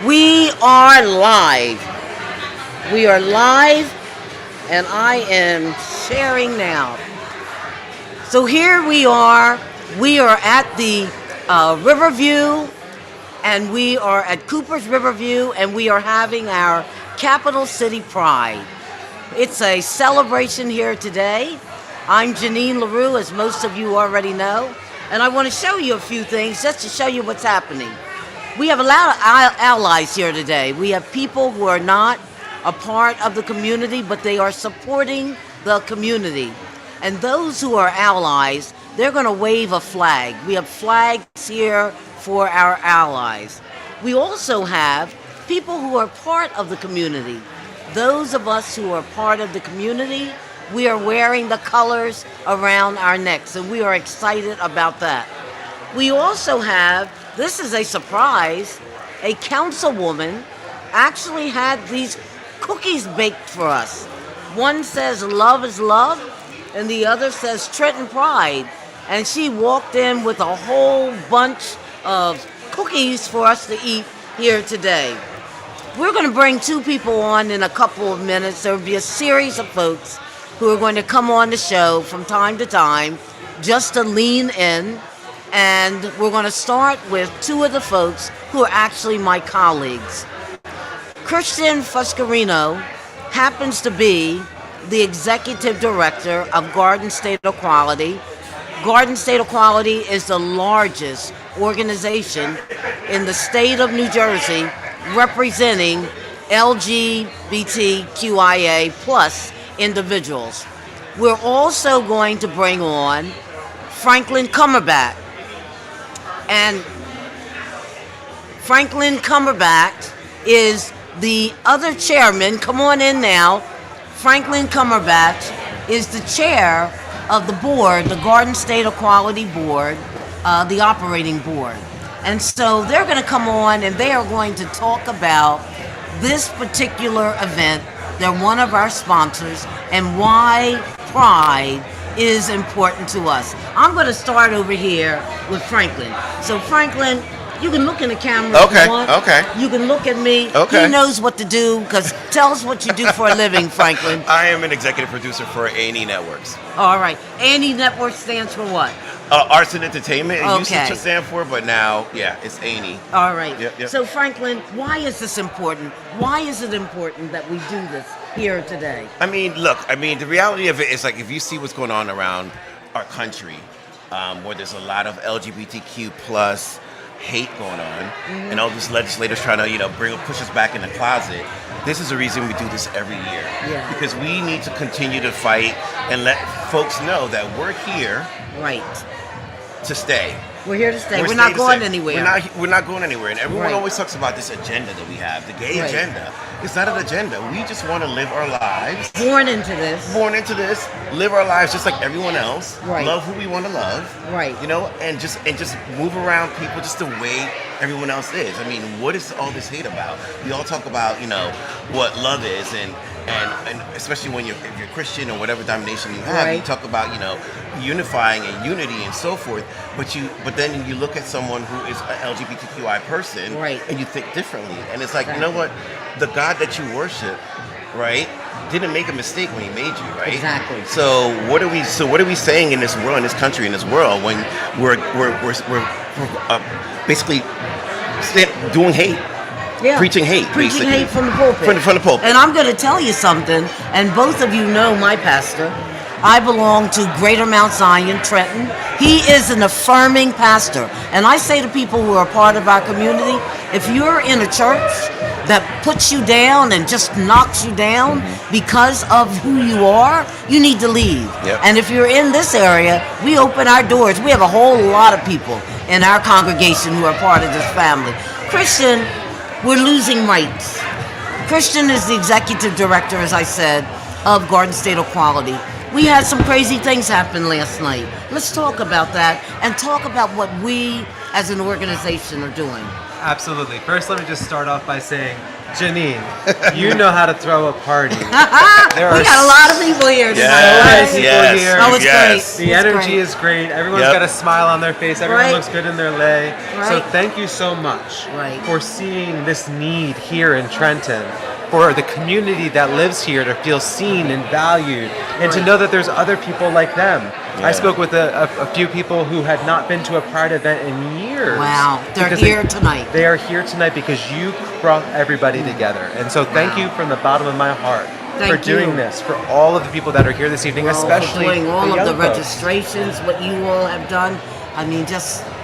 We are live. We are live, and I am sharing now. So here we are. We are at the Riverview, and we are at Cooper's Riverview, and we are having our Capital City Pride. It's a celebration here today. I'm Janine LaRue, as most of you already know, and I want to show you a few things just to show you what's happening. We have a lot of allies here today. We have people who are not a part of the community, but they are supporting the community. And those who are allies, they're going to wave a flag. We have flags here for our allies. We also have people who are part of the community. Those of us who are part of the community, we are wearing the colors around our necks, and we are excited about that. We also have, this is a surprise, a councilwoman actually had these cookies baked for us. One says love is love, and the other says Trenton Pride. And she walked in with a whole bunch of cookies for us to eat here today. We're going to bring two people on in a couple of minutes. There will be a series of folks who are going to come on the show from time to time just to lean in. And we're going to start with two of the folks who are actually my colleagues. Christian Fuscarino happens to be the executive director of Garden State Equality. Garden State Equality is the largest organization in the state of New Jersey representing LGBTQIA plus individuals. We're also going to bring on Franklin Cumberbatch. And Franklin Cumberbatch is the other chairman. Come on in now. Franklin Cumberbatch is the chair of the board, the Garden State Equality Board, the operating board. And so they're going to come on and they are going to talk about this particular event. They're one of our sponsors and why Pride is important to us. I'm going to start over here with Franklin. So Franklin, you can look in the camera if you want. Okay. You can look at me. Okay. He knows what to do, because tell us what you do for a living, Franklin. I am an executive producer for A&E Networks. All right. A&E Network stands for what? Arts and Entertainment. It used Okay. to stand for, but now, yeah, it's A&E. All right. Yep. So Franklin, why is this important? Why is it important that we do this here today? I mean, look, the reality of it is, like, if you see what's going on around our country, where there's a lot of LGBTQ plus hate going on, and all these legislators trying to, push us back in the closet. This is the reason we do this every year. Yeah. Because we need to continue to fight and let folks know that we're here Right. to stay. We're here to stay. We're staying not to going stay. anywhere. We're not going anywhere. And everyone Right. always talks about this agenda that we have, the gay Right. agenda. It's not an agenda. We just want to live our lives. Born into this. Born into this, live our lives just like everyone else. Right. Love who we want to love. Right. And just move around people just the way everyone else is. I mean, what is all this hate about? We all talk about, what love is and especially when if you're Christian or whatever denomination you have, Right. you talk about, unifying and unity and so forth. But then you look at someone who is an LGBTQI person, Right. and you think differently. And it's like, Exactly. you know what? The God that you worship, right, didn't make a mistake when He made you, right? Exactly. So what are we saying in this world, in this country, in this world, when we're basically doing hate? Yeah. Preaching hate, Preaching basically. hate from the pulpit. From the pulpit. And I'm going to tell you something, and both of you know my pastor. I belong to Greater Mount Zion, Trenton. He is an affirming pastor. And I say to people who are part of our community, if you're in a church that puts you down and just knocks you down because of who you are, you need to leave. Yep. And if you're in this area, we open our doors. We have a whole lot of people in our congregation who are part of this family. Christian, we're losing rights. Christian is the executive director, as I said, of Garden State Equality. We had some crazy things happen last night. Let's talk about that and talk about what we as an organization are doing? Absolutely. First, let me just start off by saying, Janine, you know how to throw a party. We got a lot of people here tonight. Yes, right? yes, here. Oh, it's yes. great. The It's energy great. is great. Everyone's Yep. got a smile on their face. Everyone Right. looks good in their lay. So Right. thank you so much Right. for seeing this need here in Trenton, for the community that lives here to feel seen and valued, and to Right. know that there's other people like them. Yeah. I spoke with a few people who had not been to a Pride event in years. Wow, they're because here tonight. They are here tonight because you brought everybody together. And so thank Wow. you from the bottom of my heart for Thank doing you. this, for all of the people that are here this evening, Well, especially for doing all the of young the folks. registrations, what you all have done. I mean,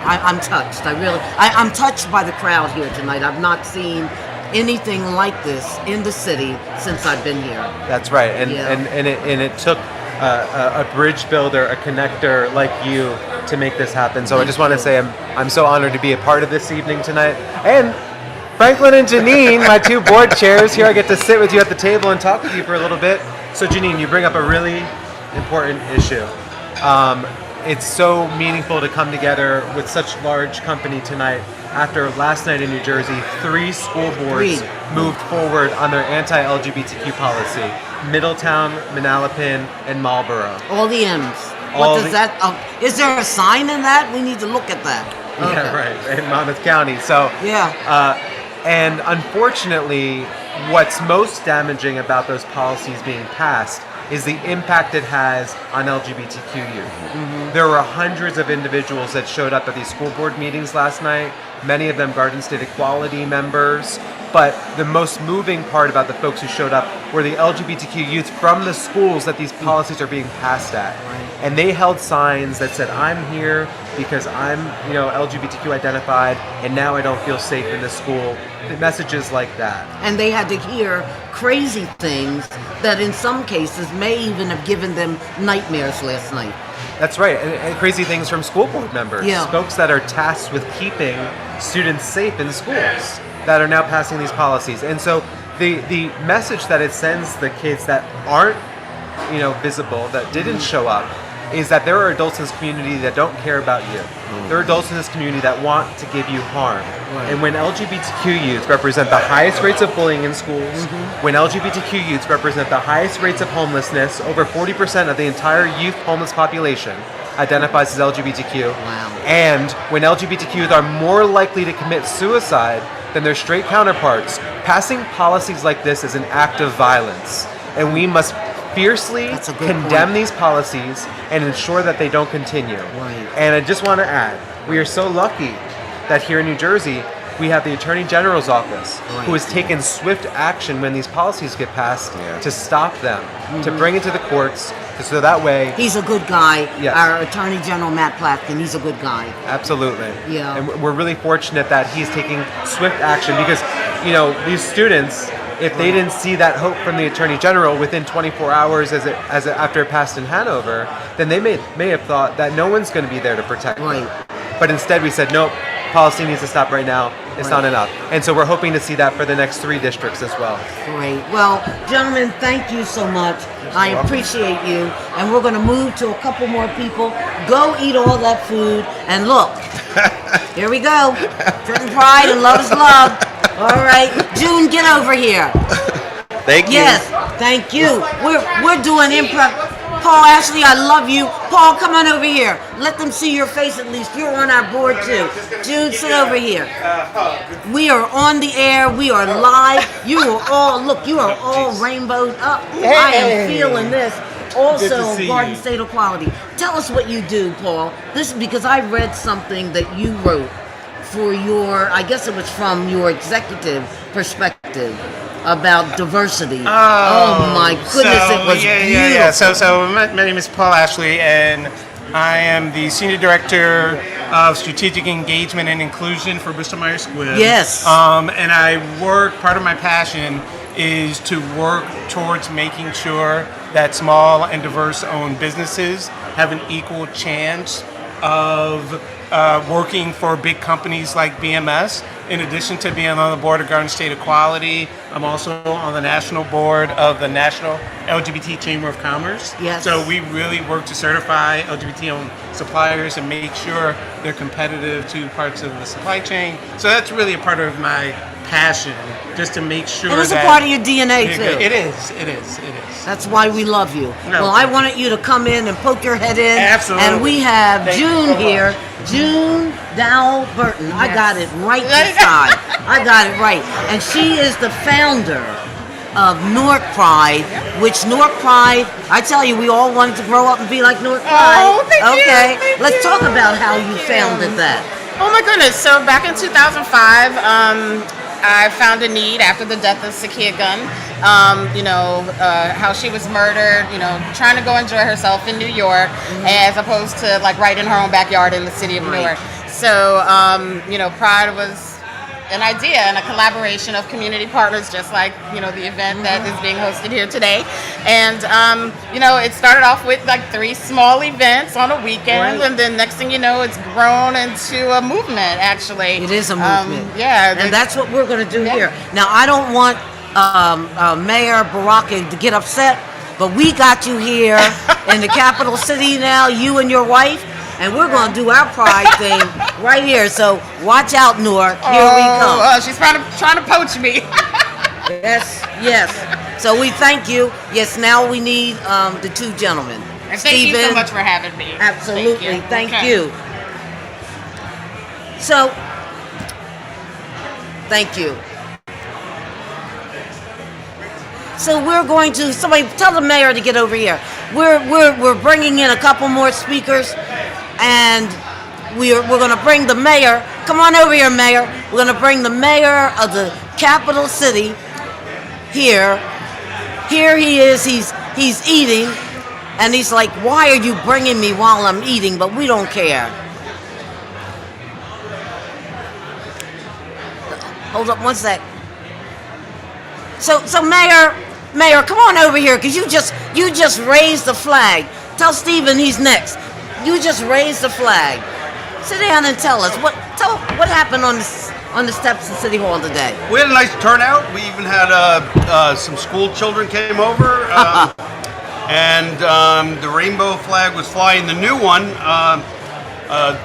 I'm touched. I'm touched by the crowd here tonight. I've not seen anything like this in the city since I've been here. That's right, and Yeah. and it took a bridge builder, a connector like you to make this happen. So I Thank just want to you. say I'm so honored to be a part of this evening tonight. And Franklin and Janine, my two board chairs here, I get to sit with you at the table and talk with you for a little bit. So Janine, you bring up a really important issue. It's so meaningful to come together with such large company tonight. After last night in New Jersey, 3 school boards Three. moved forward on their anti-LGBTQ policy. Middletown, Manalapan, and Marlborough. All the M's. All What does the- that? Is there a sign in that? We need to look at that. Yeah, Okay. right, in Monmouth County. So, Yeah. and unfortunately, what's most damaging about those policies being passed is the impact it has on LGBTQ youth. There were hundreds of individuals that showed up at these school board meetings last night, many of them Garden State Equality members, but the most moving part about the folks who showed up were the LGBTQ youth from the schools that these policies are being passed at. And they held signs that said, I'm here because I'm, LGBTQ identified, and now I don't feel safe in the school. Messages like that. And they had to hear crazy things that in some cases may even have given them nightmares last night. That's right, and crazy things from school board members, Yeah. folks that are tasked with keeping students safe in schools that are now passing these policies. And so the message that it sends the kids that aren't, visible, that didn't show up, is that there are adults in this community that don't care about you. There are adults in this community that want to give you harm. Right. And when LGBTQ youth represent the highest rates of bullying in schools, when LGBTQ youths represent the highest rates of homelessness, over 40% of the entire youth homeless population identifies as LGBTQ. Wow. And when LGBTQ youth are more likely to commit suicide than their straight counterparts, passing policies like this is an act of violence. And we must fiercely That's a good condemn point. these policies and ensure that they don't continue. Right. And I just want to add, we are so lucky that here in New Jersey, we have the Attorney General's office, Right. who has taken swift action when these policies get passed Yeah. to stop them, to bring it to the courts, so that way, He's a good guy. Yes. Our Attorney General, Matt Platkin, he's a good guy. absolutely. Yeah. And we're really fortunate that he's taking swift action because, these students, if they didn't see that hope from the Attorney General within 24 hours after it passed in Hanover, then they may have thought that no one's going to be there to protect them. Right. But instead we said, nope, policy needs to stop right now. It's Right. not enough. And so we're hoping to see that for the next 3 districts as well. Great. Well, gentlemen, thank you so much. I appreciate you. And we're going to move to a couple more people. Go eat all that food. And look, here we go. Trenton Pride and love is love. All right. June, get over here. Thank you. Yes, thank you. We're doing improv. Paul Ashley, I love you. Paul, come on over here. Let them see your face at least. You're on our board too. June, sit over here. We are on the air. We are live. You are all rainbowed up. I am feeling this. Also, see Garden you. State Equality. Tell us what you do, Paul. This is because I read something that you wrote for I guess it was from your executive perspective about diversity. Oh my goodness, it was beautiful. Yeah. So my name is Paul Ashley, and I am the Senior Director of Strategic Engagement and Inclusion for Bristol-Myers Squibb. Yes. And part of my passion is to work towards making sure that small and diverse-owned businesses have an equal chance of working for big companies like BMS. In addition to being on the board of Garden State Equality, I'm also on the national board of the National LGBT Chamber of Commerce. Yes. So we really work to certify LGBT-owned suppliers and make sure they're competitive to parts of the supply chain. So that's really a part of my passion, just to make sure And it's a that part of your DNA, too. It is. That's why we love you. No, Well, I thank wanted you to come in and poke your head in. Absolutely. And we have Thank you June so much. here. June Dow Burton. I got it right this time. I got it right. And she is the founder of Newark Pride, which Newark Pride, I tell you, we all wanted to grow up and be like Newark Pride. Oh, thank you, Okay, thank let's you. talk about how you Thank you. founded that. Oh my goodness. So back in 2005, I found a need after the death of Sakia Gunn. How she was murdered, trying to go enjoy herself in New York as opposed to like right in her own backyard in the city of Newark. So, Pride was an idea and a collaboration of community partners, just like, the event that is being hosted here today. And, it started off with like 3 small events on a weekend. Right. And then next thing you know, it's grown into a movement, actually. It is a movement. Yeah. And that's what we're going to do here. Now, I don't want Mayor Baraka to get upset, but we got you here in the capital city now, you and your wife, and we're going to do our pride thing right here. So watch out, Newark. Here we come. She's trying to poach me. Yes. So we thank you. Yes, now we need the 2 gentlemen. And thank you so much for having me. Absolutely. Thank Okay. you. So, thank you. So we're going to, somebody tell the mayor to get over here. We're bringing in a couple more speakers, and we're going to bring the mayor. Come on over here, mayor. We're going to bring the mayor of the capital city here. Here he is. He's eating, and he's like, "Why are you bringing me while I'm eating?" But we don't care. Hold up one sec. So Mayor, come on over here, because you just raised the flag. Tell Stephen he's next. You just raised the flag. Sit down and tell us what happened on the steps of City Hall today. We had a nice turnout. We even had some school children came over, and the rainbow flag was flying. The new one,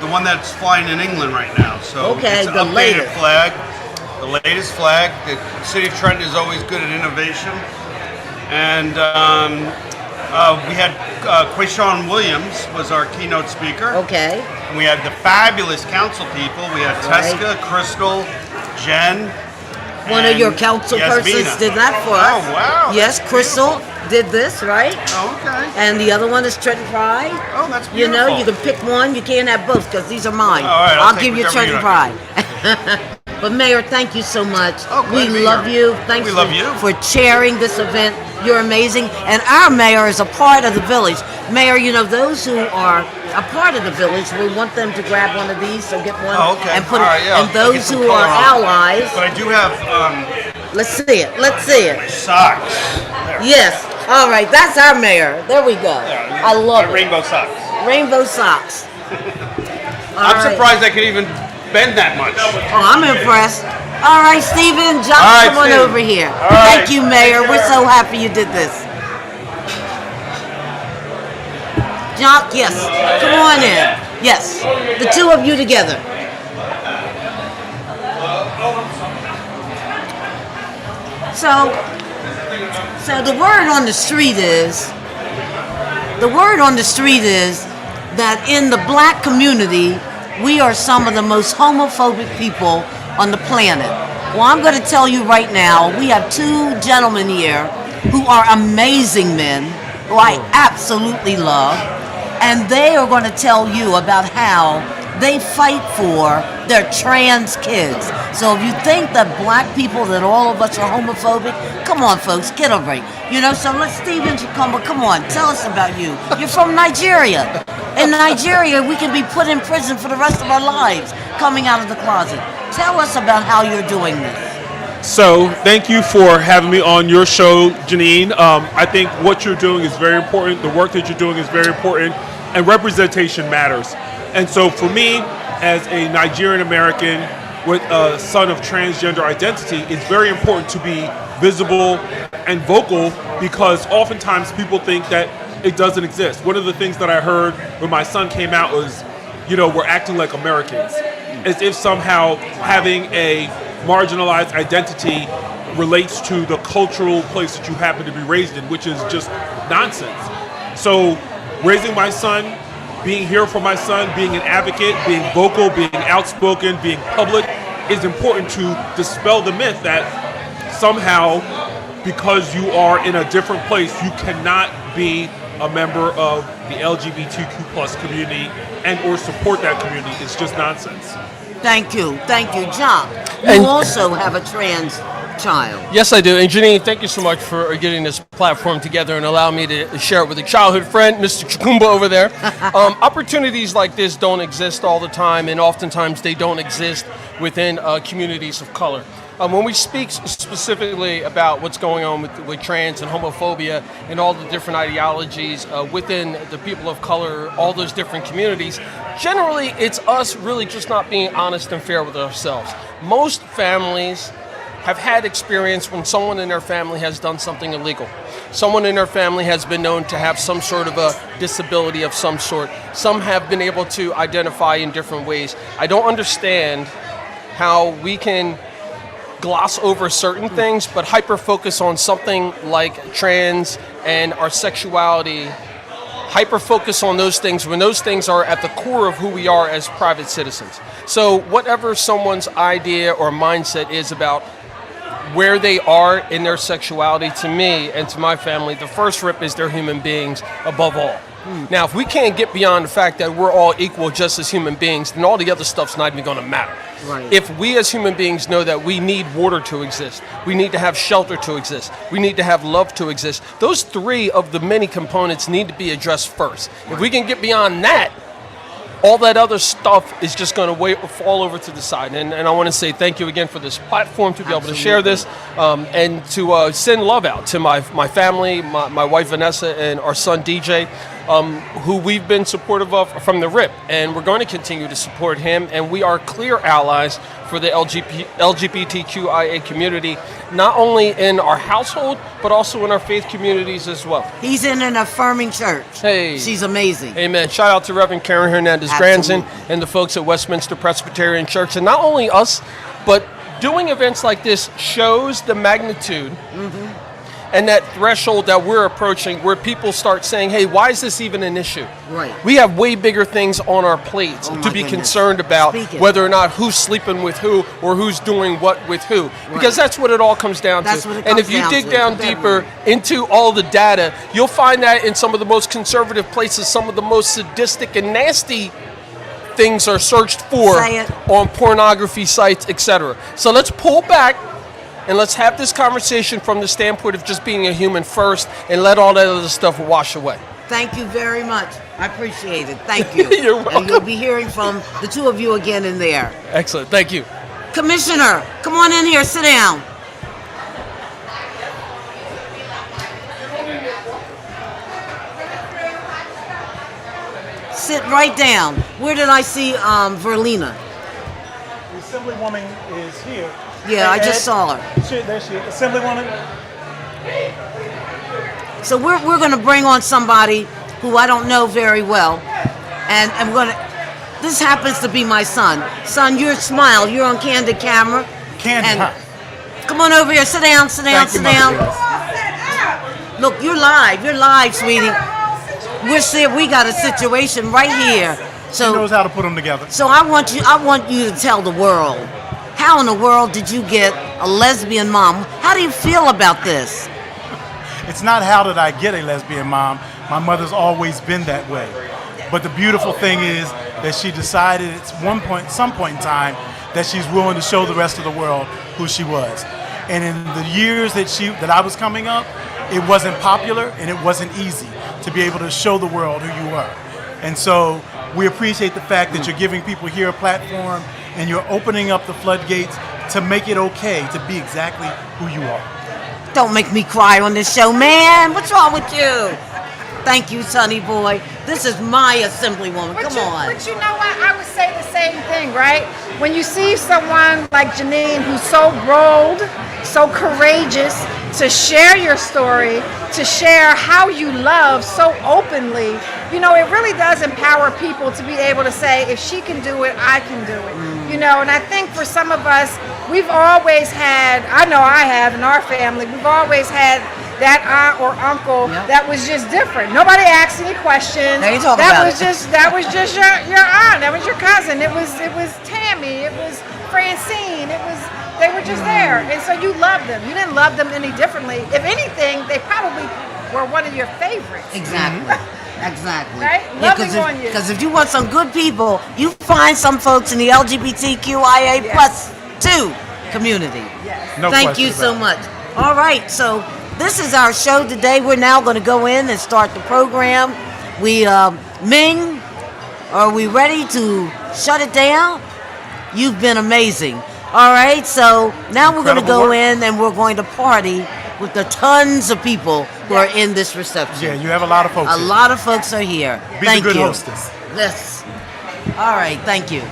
the one that's flying in England right now. So Okay, it's an the updated latest. flag. The latest flag. The city of Trenton is always good at innovation, and we had Quayshawn Williams was our keynote speaker. Okay. And we had the fabulous council people. We had Right. Tesca, Crystal, Jen. One of and your council persons Yasmina. did that for us. Oh, wow. Yes, Crystal did this, right? Oh, okay. And the other one is Trenton Pride. Oh, that's You beautiful. know, you can pick one. You can't have both because these are mine. All right, I'll take give you whichever Trenton you Pride. But Mayor, thank you so much. Oh, glad we to be love here. you. Thanks We for, love you. for chairing this event. You're amazing. And our mayor is a part of the village. Mayor, those who are a part of the village, we want them to grab one of these, so get one Oh, okay. and put All it. right, yeah, And I'll those get some who color are on it. allies, But I do have let's see it. Let's see it. socks. There. Yes. All right, that's our mayor. There we go. I love My it. rainbow socks. Rainbow socks. All I'm right. surprised I could even bend that much. Oh, I'm impressed. All right, Stephen, Jock, All right, come on Steve. over here. All Thank right. you, Mayor. Take We're care. so happy you did this. Jock, yes. Come on in. Yes. The 2 of you together. So the word on the street is that in the black community, we are some of the most homophobic people on the planet. Well, I'm going to tell you right now, we have 2 gentlemen here who are amazing men, who I absolutely love, and they are going to tell you about how they fight for their trans kids. So if you think that black people, that all of us are homophobic, come on, folks, get a break. So let Stephen come on, tell us about you. You're from Nigeria. In Nigeria, we can be put in prison for the rest of our lives coming out of the closet. Tell us about how you're doing this. So, thank you for having me on your show, Janine. I think what you're doing is very important. The work that you're doing is very important, and representation matters. And so for me, as a Nigerian American with a son of transgender identity, it's very important to be visible and vocal, because oftentimes people think that it doesn't exist. One of the things that I heard when my son came out was, we're acting like Americans, as if somehow having a marginalized identity relates to the cultural place that you happen to be raised in, which is just nonsense. So raising my son, being here for my son, being an advocate, being vocal, being outspoken, being public, is important to dispel the myth that somehow, because you are in a different place, you cannot be a member of the LGBTQ plus community and or support that community. It's just nonsense. Thank you, John. You And- also have a trans child. Yes, I do. And Janine, thank you so much for getting this platform together and allow me to share it with a childhood friend, Mr. Chukumba over there. Opportunities like this don't exist all the time, and oftentimes they don't exist within communities of color. When we speak specifically about what's going on with trans and homophobia and all the different ideologies within the people of color, all those different communities, generally it's us really just not being honest and fair with ourselves. Most families have had experience when someone in their family has done something illegal. Someone in their family has been known to have some sort of a disability of some sort. Some have been able to identify in different ways. I don't understand how we can gloss over certain things, but hyper focus on something like trans and our sexuality, hyper focus on those things when those things are at the core of who we are as private citizens. So whatever someone's idea or mindset is about where they are in their sexuality, to me and to my family, the first rip is they're human beings above all. Now, if we can't get beyond the fact that we're all equal just as human beings, then all the other stuff's not even going to matter. Right. If we as human beings know that we need water to exist, we need to have shelter to exist, we need to have love to exist, those three of the many components need to be addressed first. If we can get beyond that, all that other stuff is just going to fall over to the side. And I want to say thank you again for this platform to be able to share this and to send love out to my family, my wife Vanessa, and our son DJ, who we've been supportive of from the rip. And we're going to continue to support him. And we are clear allies for the LGBTQIA community, not only in our household, but also in our faith communities as well. He's in an affirming church. Hey. She's amazing. Amen. Shout out to Reverend Karen Hernandez Granson and the folks at Westminster Presbyterian Church. And not only us, but doing events like this shows the magnitude and that threshold that we're approaching where people start saying, hey, why is this even an issue? Right. We have way bigger things on our plates Oh to my be goodness. concerned about, Speak it. whether or not who's sleeping with who or who's doing what with who. Because that's what it all comes down That's to. what it And comes if you down dig to. down It's a deeper bedroom. into all the data, you'll find that in some of the most conservative places, some of the most sadistic and nasty things are searched for Say it. on pornography sites, etc. So let's pull back and let's have this conversation from the standpoint of just being a human first and let all that other stuff wash away. Thank you very much. I appreciate it. Thank you. You're welcome. And you'll be hearing from the two of you again in there. Excellent. Thank you. Commissioner, come on in here. Sit down. Sit right down. Where did I see Verlina? The Assemblywoman is here. Yeah, I just Ed? saw her. There she is. Assemblywoman. So we're going to bring on somebody who I don't know very well, and I'm going to. This happens to be my son. Son, your smile. You're on candid camera. Candy, And- huh? Come on over here. Sit down. Sit down. Thank you, Sit Mother down. Look, you're live. You're live, sweetie. We got a situation right here. She knows how to put them together. So I want you to tell the world, how in the world did you get a lesbian mom? How do you feel about this? It's not how did I get a lesbian mom. My mother's always been that way. But the beautiful thing is that she decided at some point in time that she's willing to show the rest of the world who she was. And in the years that I was coming up, it wasn't popular and it wasn't easy to be able to show the world who you were. And so we appreciate the fact that you're giving people here a platform and you're opening up the floodgates to make it okay to be exactly who you are. Don't make me cry on this show, man. What's wrong with you? Thank you, Sonny Boy. This is my assemblywoman. Come on. But you know what? I would say the same thing, right? When you see someone like Janine who's so bold, so courageous to share your story, to share how you love so openly, you know, it really does empower people to be able to say, if she can do it, I can do it. You know, and I think for some of us, we've always had, I know I have in our family, we've always had that aunt or uncle that was just different. Nobody asked any questions. There you talk that about was it. that was just your aunt. That was your cousin. It was Tammy. It was Francine. They were just there, and so you loved them. You didn't love them any differently. If anything, they probably were one of your favorites. Exactly. Exactly. Right? Loving on you. Because if you want some good people, you find some folks in the LGBTQIA plus 2 community. Yes. No Thank question you so about much. All right, so this is our show today. We're now going to go in and start the program. Ming, are we ready to shut it down? You've been amazing. All right, so now we're going to Incredible go work. in and we're going to party with the tons of people who are in this reception. Yeah, you have a lot of folks A here. lot of folks are here. Be Thank the good you. hostess. Yes. All right, thank you.